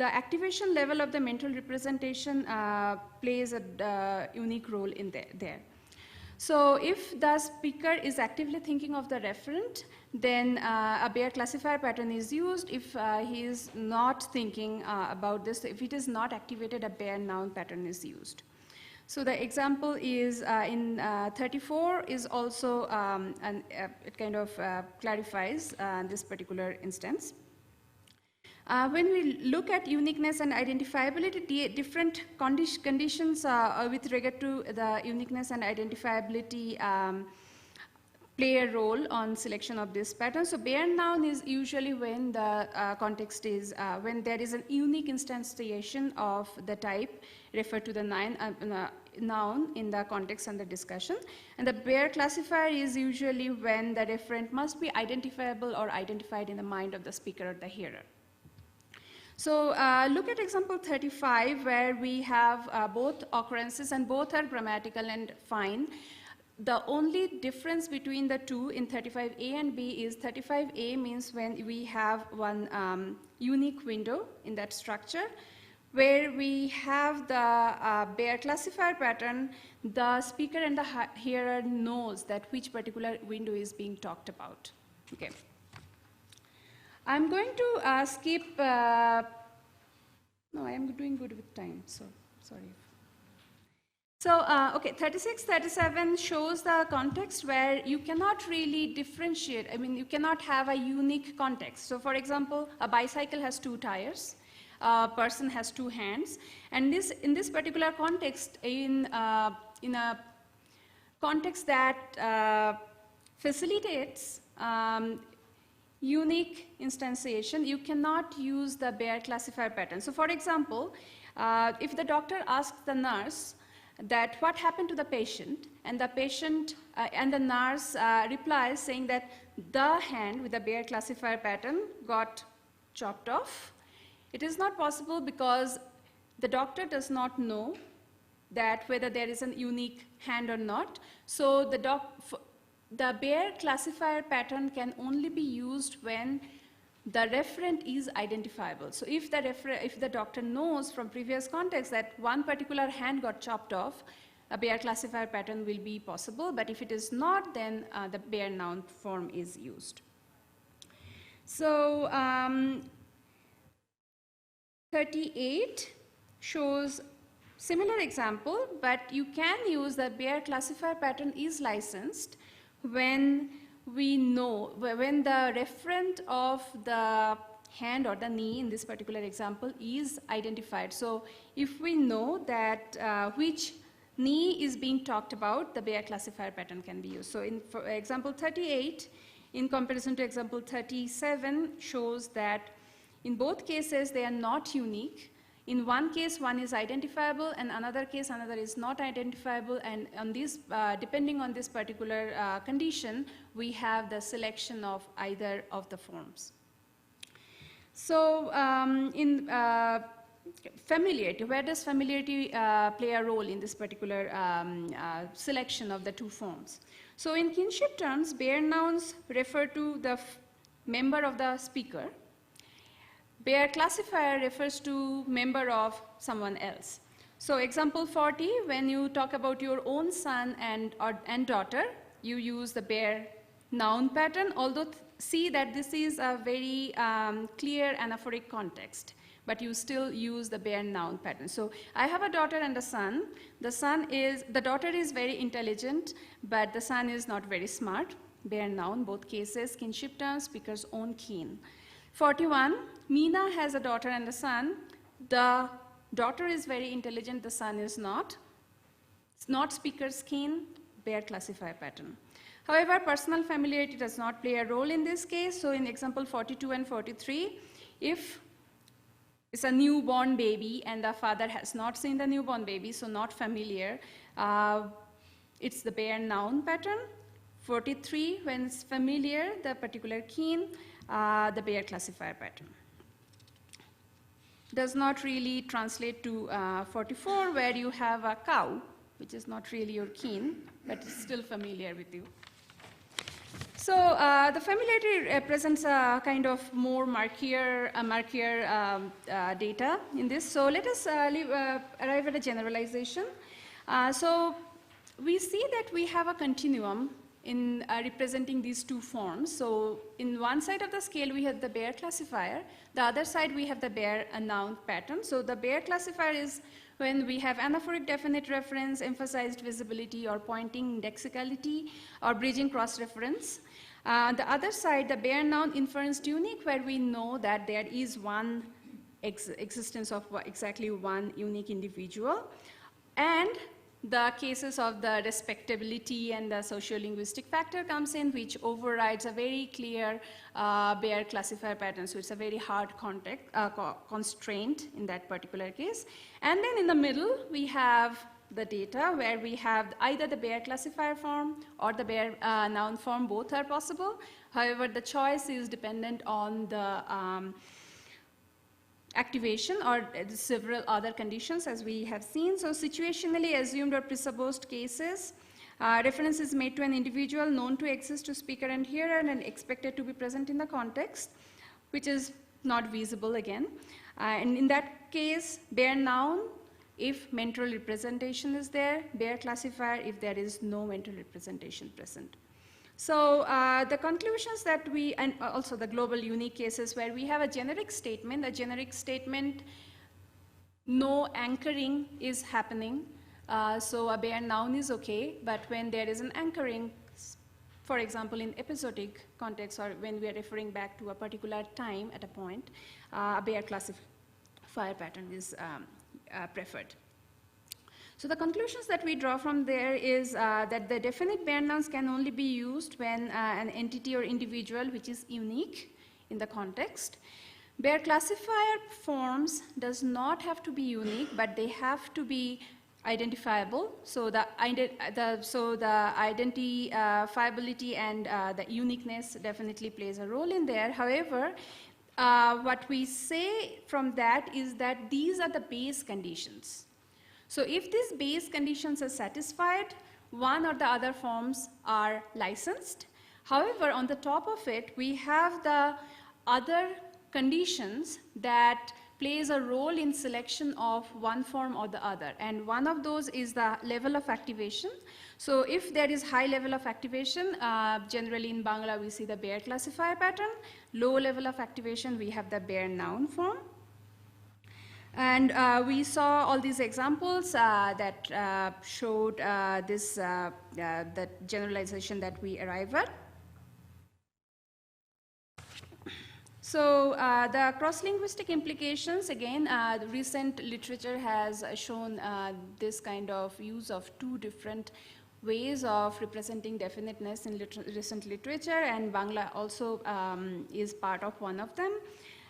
activation level of the mental representation plays a unique role in there. So if the speaker is actively thinking of the referent, then a bare classifier pattern is used. If he is not thinking about this, if it is not activated, a bare noun pattern is used. So the example is in 34 is also, it kind of clarifies this particular instance. When we look at uniqueness and identifiability, different conditions with regard to the uniqueness and identifiability play a role on selection of this pattern. So bare noun is usually when the context is, when there is a unique instantiation of the type referred to the noun in the context under discussion. And the bare classifier is usually when the referent must be identifiable or identified in the mind of the speaker or the hearer. So look at example 35 where we have both occurrences and both are grammatical and fine. The only difference between the two in 35A and B is 35A means when we have one unique window in that structure. Where we have the bare classifier pattern, the speaker and the hearer knows that which particular window is being talked about. Okay. I'm going to skip, no, I am doing good with time, so sorry. So, okay, 36, 37 shows the context where you cannot really differentiate, I mean, you cannot have a unique context. So, for example, a bicycle has 2 tires, a person has 2 hands, and in this particular context, in a context that facilitates unique instantiation, you cannot use the bare classifier pattern. So for example, if the doctor asks the nurse that what happened to the patient, and the patient and the nurse replies saying that the hand with the bare classifier pattern got chopped off, it is not possible because the doctor does not know that whether there is a unique hand or not. So the bare classifier pattern can only be used when the referent is identifiable. So if the doctor knows from previous context that one particular hand got chopped off, a bare classifier pattern will be possible, but if it is not, then the bare noun form is used. So 38 shows Similar example, but you can use the Bayer classifier pattern is licensed when we know, when the referent of the hand or the knee in this particular example is identified. So if we know that which knee is being talked about, the Bayer classifier pattern can be used. So for example 38, in comparison to example 37, shows that in both cases they are not unique. In one case, one is identifiable, and another case, another is not identifiable, and on this, depending on this particular condition, we have the selection of either of the forms. So in familiarity, where does familiarity play a role in this particular selection of the two forms? So in kinship terms, Bayer nouns refer to the member of the speaker. Bayer classifier refers to member of someone else. So example 40, when you talk about your own son and daughter, you use the Bayer noun pattern, although see that this is a very clear anaphoric context, but you still use the Bayer noun pattern. So I have a daughter and a son. The daughter is very intelligent, but the son is not very smart. Bayer noun, both cases, kinship terms, speaker's own keen. 41, Meena has a daughter and a son. The daughter is very intelligent, the son is not. It's not speaker's keen, Bayer classifier pattern. However, personal familiarity does not play a role in this case. So in example 42 and 43, if it's a newborn baby and the father has not seen the newborn baby, so not familiar, it's the Bayer noun pattern. 43, when it's familiar, the particular keen, the Bayer classifier pattern. Does not really translate to 44, where you have a cow, which is not really your keen, but it's still familiar with you. So the familiarity represents a kind of more murkier data in this. So let us arrive at a generalization. So we see that we have a continuum in representing these two forms. So in one side of the scale we have the Bayer classifier, the other side we have the Bayer noun pattern. So the Bayer classifier is when we have anaphoric definite reference, emphasized visibility or pointing indexability or bridging cross-reference. The other side, the Bayer noun inference unique, where we know that there is one existence of exactly one unique individual, and the cases of the respectability and the socio-linguistic factor comes in, which overrides a very clear Bayer classifier pattern. So it's a very hard constraint in that particular case. And then in the middle, we have the data where we have either the Bayer classifier form or the Bayer noun form. Both are possible. However, the choice is dependent on the activation or several other conditions, as we have seen. So situationally assumed or presupposed cases, reference is made to an individual known to exist to speaker and hearer and expected to be present in the context, which is not visible again. And in that case, Bayer noun if mental representation is there, Bayer classifier if there is no mental representation present. So the conclusions that we, and also the global unique cases where we have a generic statement, no anchoring is happening. So a Bayer noun is okay, but when there is an anchoring, for example, in episodic context or when we are referring back to a particular time at a point, a Bayer classifier pattern is preferred. So the conclusions that we draw from there is that the definite Bayer nouns can only be used when an entity or individual which is unique in the context. Bayer classifier forms does not have to be unique, but they have to be identifiable. So the identifiability and the uniqueness definitely plays a role in there. However, what we say from that is that these are the base conditions. So if these base conditions are satisfied, one or the other forms are licensed. However, on the top of it, we have the other conditions that plays a role in selection of one form or the other. And one of those is the level of activation. So if there is high level of activation, generally in Bangla we see the Bayer classifier pattern. Low level of activation, we have the Bayer noun form. And we saw all these examples that showed this that generalization that we arrive at. So the cross-linguistic implications, again, the recent literature has shown this kind of use of two different ways of representing definiteness in recent literature, and Bangla also is part of one of them.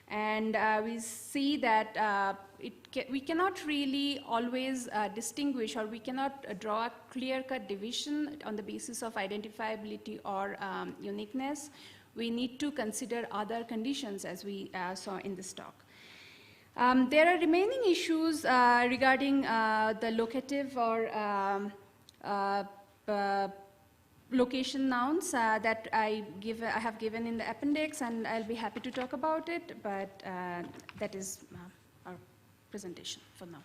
And we see that we cannot really always distinguish, or we cannot draw a clear-cut division on the basis of identifiability or uniqueness. We need to consider other conditions, as we saw in this talk. There are remaining issues regarding the locative or location nouns that I have given in the appendix, and I'll be happy to talk about it, but that is our presentation for now.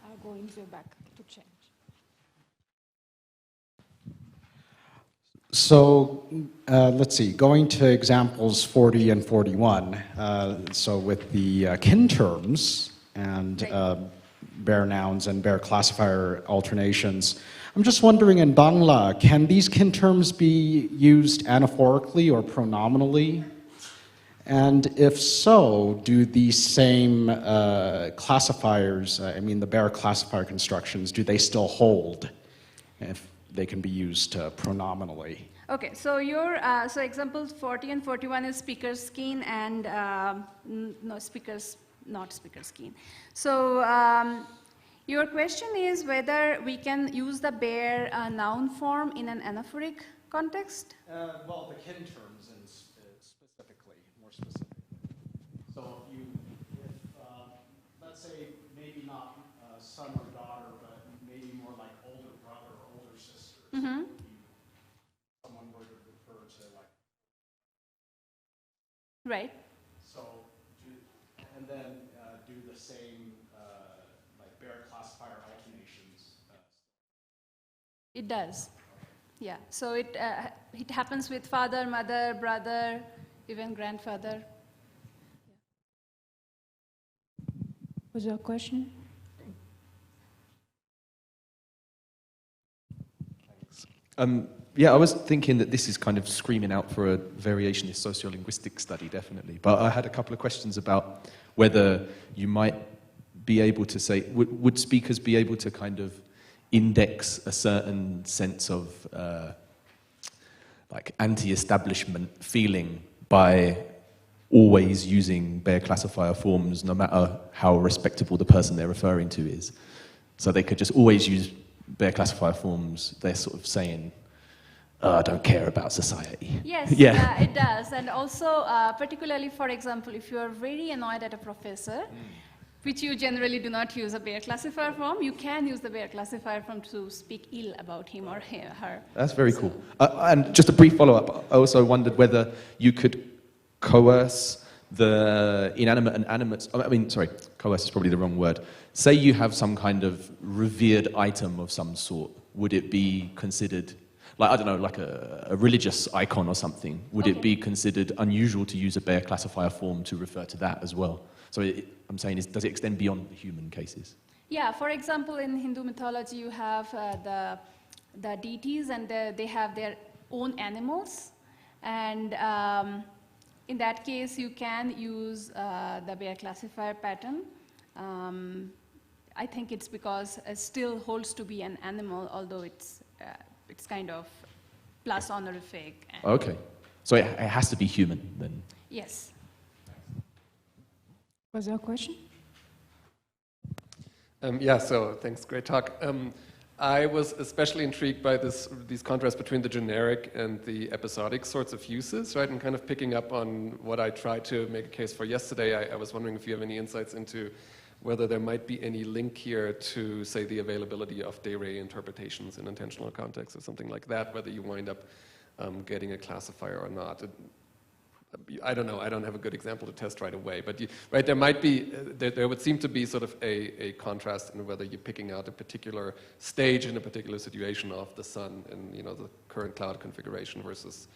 I'll go in the back to change. So let's see, going to examples 40 and 41, so with the kin terms and bare nouns and bare classifier alternations, I'm just wondering in Bangla, can these kin terms be used anaphorically or pronominally? And if so, do these same classifiers, I mean the bare classifier constructions, do they still hold if they can be used pronominally? Okay, so your so examples 40 and 41 is speaker's kin and not speaker's kin. So your question is whether we can use the bare noun form in an anaphoric context? Well, the kin terms specifically, more specific. So if let's say maybe not son or daughter, but maybe more like older brother or older sister. Mm-hmm. Someone were to refer to like. Right. So, and then do the same like bare classifier alternations. It does. Yeah. So it happens with father, mother, brother, even grandfather. Was there a question? Yeah, I was thinking that this is kind of screaming out for a variationist sociolinguistic study, definitely. But I had a couple of questions about whether you might be able to say, would speakers be able to kind of index a certain sense of like anti-establishment feeling by always using bare classifier forms, no matter how respectable the person they're referring to is? So they could just always use bare classifier forms. They're sort of saying, I don't care about society. Yes, yeah. It does. And also, particularly, for example, if you are very annoyed at a professor, which you generally do not use a bare classifier form, you can use the bare classifier form to speak ill about him or her. That's very cool. And just a brief follow-up, I also wondered whether you could coerce the inanimate and animate, coerce is probably the wrong word. Say you have some kind of revered item of some sort, would it be considered, like, I don't know, like a religious icon or something, would it be considered unusual to use a bare classifier form to refer to that as well? So I'm saying, does it extend beyond the human cases? Yeah, for example, in Hindu mythology, you have the deities, and they have their own animals. And in that case, you can use the bare classifier pattern. I think it's because it still holds to be an animal, although it's kind of plus honorific. Okay. So it has to be human, then? Yes. Was there a question? Yeah, so thanks, great talk. I was especially intrigued by these contrasts between the generic and the episodic sorts of uses, right? And kind of picking up on what I tried to make a case for yesterday, I was wondering if you have any insights into whether there might be any link here to, say, the availability of de re interpretations in intentional context or something like that, whether you wind up getting a classifier or not. I don't know, I don't have a good example to test right away, but right, there might be, there would seem to be sort of a contrast in whether you're picking out a particular stage in a particular situation of the sun and, you know, the current cloud configuration versus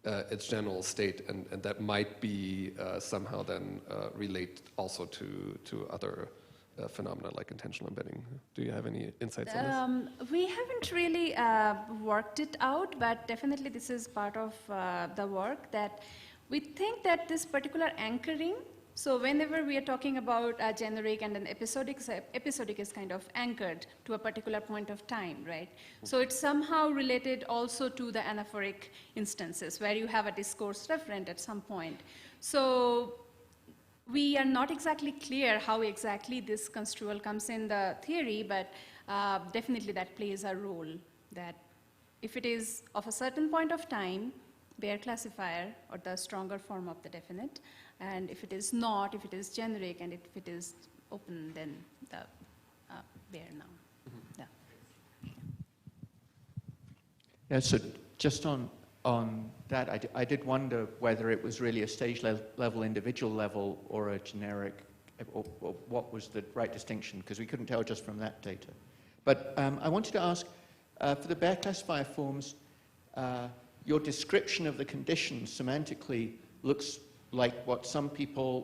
its general state, and that might be somehow then relate also to other phenomena like intentional embedding. Do you have any insights on this? We haven't really worked it out, but definitely this is part of the work that we think that this particular anchoring, so whenever we are talking about a generic and an episodic is kind of anchored to a particular point of time, right? So it's somehow related also to the anaphoric instances where you have a discourse referent at some point. So we are not exactly clear how exactly this construal comes in the theory, but definitely that plays a role, that if it is of a certain point of time, Bayer classifier or the stronger form of the definite, and if it is not, if it is generic, and if it is open, then the Bayer noun. Mm-hmm. Yeah. Yeah, so just on that, I did wonder whether it was really a stage level, individual level, or a generic, or what was the right distinction, because we couldn't tell just from that data. But I wanted to ask, for the Bayer classifier forms, your description of the conditions semantically looks like what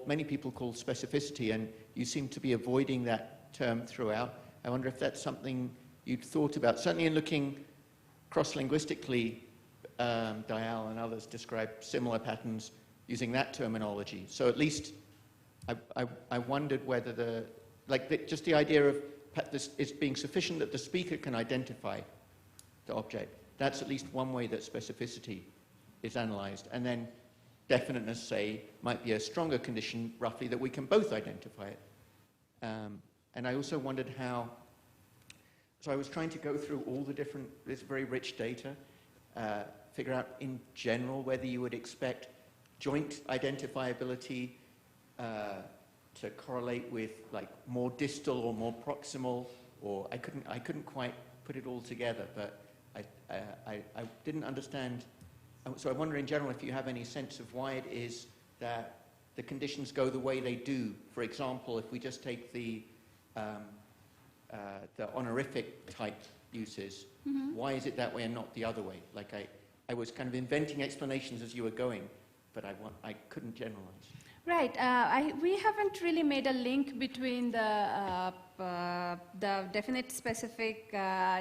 many people call specificity, and you seem to be avoiding that term throughout. I wonder if that's something you'd thought about. Certainly in looking cross-linguistically, Dayal and others describe similar patterns using that terminology. So at least I wondered whether just the idea of this is being sufficient that the speaker can identify the object. That's at least one way that specificity is analyzed. And then definiteness, say, might be a stronger condition, roughly, that we can both identify it. And I also wondered how, so I was trying to go through all the different, this very rich data, figure out in general whether you would expect joint identifiability to correlate with like more distal or more proximal, or I couldn't quite put it all together, but I didn't understand. So I wonder in general if you have any sense of why it is that the conditions go the way they do. For example, if we just take the honorific type uses, mm-hmm. Why is it that way and not the other way? Like I was kind of inventing explanations as you were going, but I couldn't generalize. Right. We haven't really made a link between the definite specific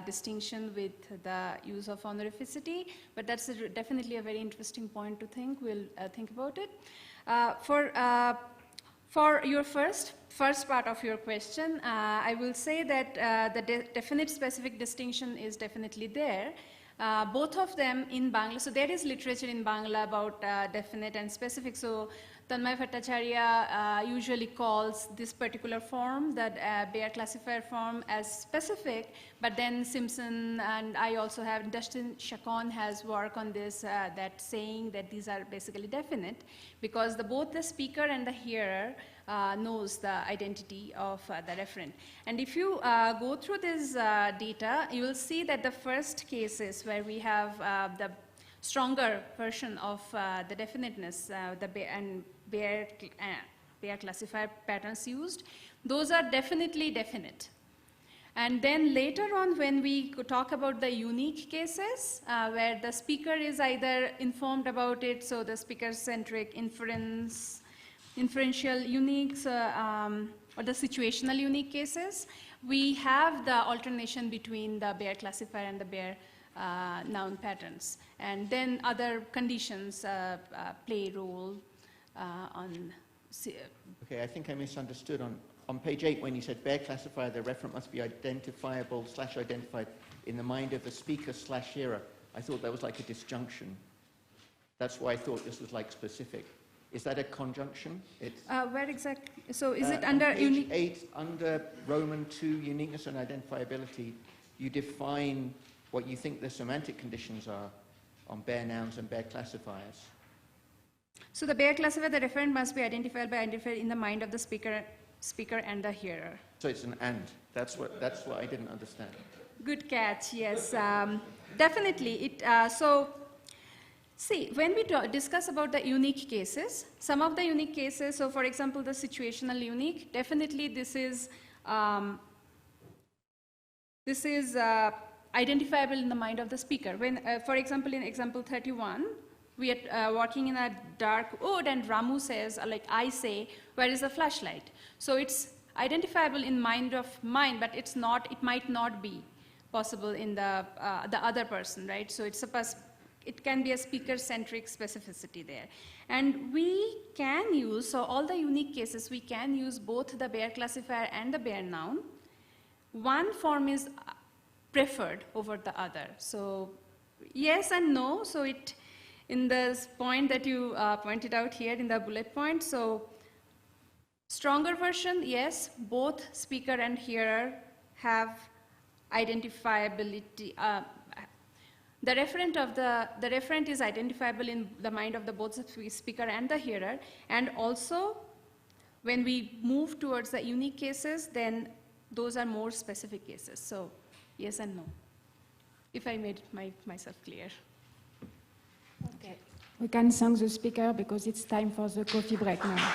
distinction with the use of honorificity, but that's definitely a very interesting point to think. We'll think about it. For your first part of your question, I will say that the definite specific distinction is definitely there. Both of them in Bangla, so there is literature in Bangla about definite and specific. So Tanmay Bhattacharya usually calls this particular form, the Bayer classifier form, as specific, but then Simpson and I also have, Dustin Chacon has work on this, that saying that these are basically definite, because both the speaker and the hearer knows the identity of the referent. And if you go through this data, you will see that the first cases where we have the stronger version of the definiteness, and Bayer classifier patterns used, those are definitely definite. And then later on, when we talk about the unique cases, where the speaker is either informed about it, so the speaker-centric inferential uniques, or the situational unique cases, we have the alternation between the Bayer classifier and the Bayer noun patterns. And then other conditions play a role on... Okay, I think I misunderstood. On page 8, when you said Bayer classifier, the referent must be identifiable / identified in the mind of the speaker / hearer, I thought that was like a disjunction. That's why I thought this was like specific. Is that a conjunction? Where exactly? So is it under... page 8, under Roman 2, uniqueness and identifiability, you define what you think the semantic conditions are on Bayer nouns and Bayer classifiers. So the Bayer classifier, the referent must be identified in the mind of the speaker and the hearer. So it's an and. That's what I didn't understand. Good catch. Yes, definitely. So See, when we discuss about the unique cases, some of the unique cases, so for example, the situational unique, definitely this is identifiable in the mind of the speaker. When, for example, in example 31, we are walking in a dark wood and Ramu says, like I say, where is the flashlight? So it's identifiable in mind of mine, but it's not, it might not be possible in the other person, right? So it can be a speaker-centric specificity there. And we can use, so all the unique cases, we can use both the Bayer classifier and the Bayer noun. One form is preferred over the other. So yes and no. So it, in the point that you pointed out here in the bullet point, so stronger version, yes, both speaker and hearer have identifiability. The referent is identifiable in the mind of the both speaker and the hearer. And also, when we move towards the unique cases, then those are more specific cases. So yes and no, if I made myself clear. Okay. We can thank the speaker because it's time for the coffee break now.